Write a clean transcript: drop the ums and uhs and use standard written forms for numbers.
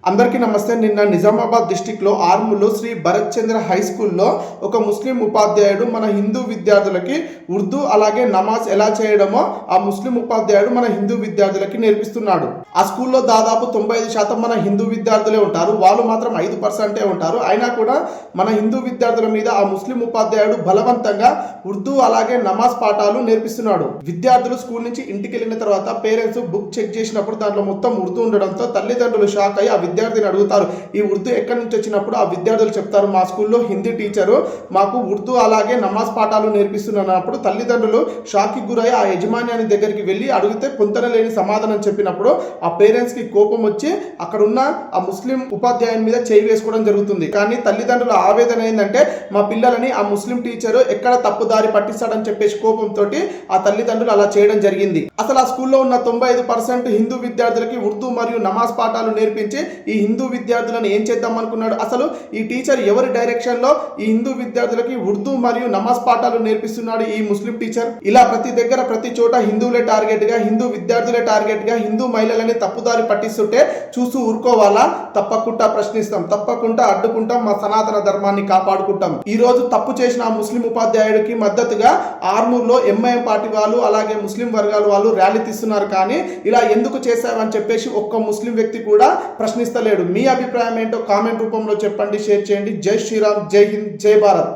అందరికీ నమస్తే. నిన్న నిజామాబాద్ డిస్టిక్లో ఆర్మూర్లో శ్రీ భరత్ చంద్ర హై స్కూల్లో ఒక ముస్లిం ఉపాధ్యాయుడు మన హిందూ విద్యార్థులకి ఉర్దూ అలాగే నమాజ్ ఎలా చేయడమో ఆ ముస్లిం ఉపాధ్యాయుడు మన హిందూ విద్యార్థులకి నేర్పిస్తున్నాడు. ఆ స్కూల్లో దాదాపు 95% మన హిందూ విద్యార్థులే ఉంటారు. వాళ్ళు మాత్రం 5% ఉంటారు. అయినా కూడా మన హిందూ విద్యార్థుల మీద ఆ ముస్లిం ఉపాధ్యాయుడు బలవంతంగా ఉర్దూ అలాగే నమాజ్ పాఠాలు నేర్పిస్తున్నాడు. విద్యార్థులు స్కూల్ నుంచి ఇంటికి వెళ్ళిన తర్వాత పేరెంట్స్ బుక్ చెక్ చేసినప్పుడు దాంట్లో మొత్తం ఉర్దూ ఉండడంతో తల్లిదండ్రులు షాక్ అయ్యి ఆ విద్యార్థిని అడుగుతారు, ఈ ఉర్దూ ఎక్కడి నుంచి వచ్చినప్పుడు ఆ విద్యార్థులు చెప్తారు, మా స్కూల్లో హిందీ టీచరు మాకు ఉర్దూ అలాగే నమాజ్ పాఠాలు నేర్పిస్తున్నప్పుడు తల్లిదండ్రులు షాక్కి గురై ఆ యజమాన్యాన్ని దగ్గరికి వెళ్ళి అడిగితే పొంతనలేని సమాధానం చెప్పినప్పుడు ఆ పేరెంట్స్కి కోపం వచ్చి అక్కడున్న ఆ ముస్లిం ఉపాధ్యాయుని మీద చేయి వేసుకోవడం జరుగుతుంది. కానీ తల్లిదండ్రుల ఆవేదన ఏంటంటే మా పిల్లలని ఆ ముస్లిం టీచరు ఎక్కడ తప్పుదారి పట్టిస్తాడని చెప్పేసి కోపంతో ఆ తల్లిదండ్రులు అలా చేయడం జరిగింది. అసలు ఆ స్కూల్లో ఉన్న 95% హిందూ విద్యార్థులకి ఉర్దూ మరియు నమాజ్ పాఠాలు నేర్పించి ఈ హిందూ విద్యార్థులను ఏం చేద్దాం అనుకున్నాడు? అసలు ఈ టీచర్ ఎవరి డైరెక్షన్ లో ఈ హిందూ విద్యార్థులకి ఉర్దూ మరియు నమాజ్ పాఠాలు నేర్పిస్తున్నాడు ఈ ముస్లిం టీచర్? ఇలా ప్రతి దగ్గర ప్రతి చోట హిందువులే టార్గెట్ గా, హిందూ విద్యార్థులే టార్గెట్ గా హిందూ మహిళలని తప్పుదారి పట్టిస్తుంటే చూస్తూ ఊరుకోవాలా? తప్పకుండా ప్రశ్నిస్తాం, తప్పకుండా అడ్డుకుంటాం, మా సనాతన ధర్మాన్ని కాపాడుకుంటాం. ఈ రోజు తప్పు చేసిన ఆ ముస్లిం ఉపాధ్యాయుడికి మద్దతుగా ఆర్మూర్లో ఎంఐఎం పార్టీ వాళ్ళు అలాగే ముస్లిం వర్గాల వాళ్ళు ర్యాలీ తీస్తున్నారు. కానీ ఇలా ఎందుకు చేశావని చెప్పేసి ఒక్క ముస్లిం వ్యక్తి కూడా ప్రశ్నిస్తలేడు. మీ అభిప్రాయం ఏంటో కామెంట్ రూపంలో చెప్పండి, షేర్ చేయండి. జై శ్రీరామ్, జై హింద్, జై భారత్.